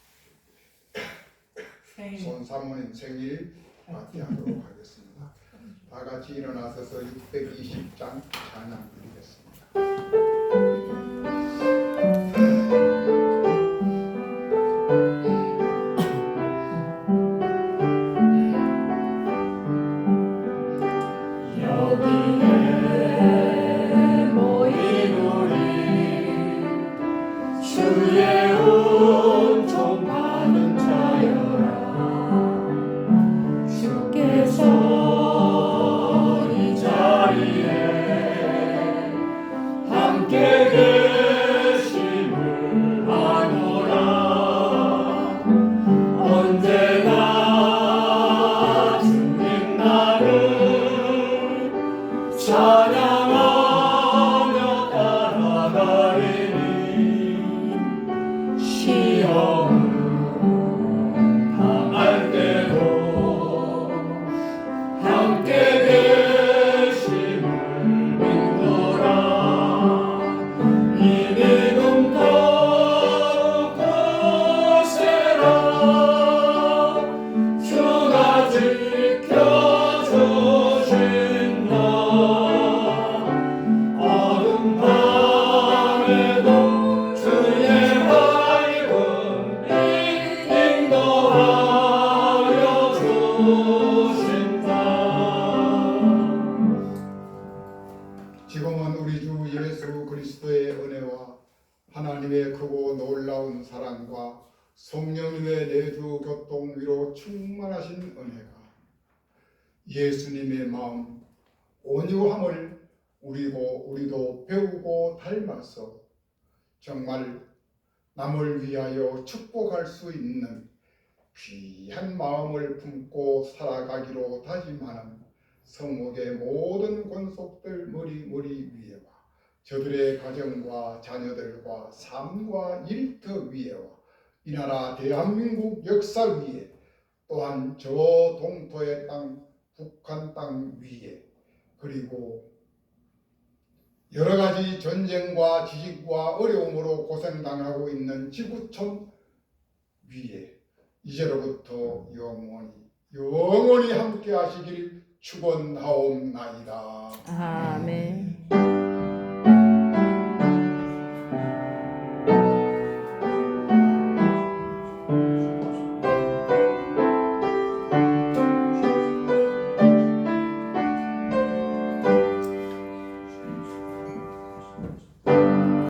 S4: 손 사모님 생일 파티하도록 하겠습니다. 다 같이 일어나서서 620장 찬양 드리겠습니다. 지금은 우리 주 예수 그리스도의 은혜와 하나님의 크고 놀라운 사랑과 성령님의 내주 교통 위로 충만하신 은혜가 예수님의 마음 온유함을 우리도 배우고 닮아서 정말 남을 위하여 축복할 수 있는 귀한 마음을 품고 살아가기로 다짐하는 성목의 모든 권속들 머리 위에와 저들의 가정과 자녀들과 삶과 일터 위에와 이 나라 대한민국 역사 위에 또한 저 동토의 땅 북한 땅 위에 그리고 여러 가지 전쟁과 지진과 어려움으로 고생당하고 있는 지구촌 위에 이제로부터 영원히 함께 하시길 축원하옵나이다.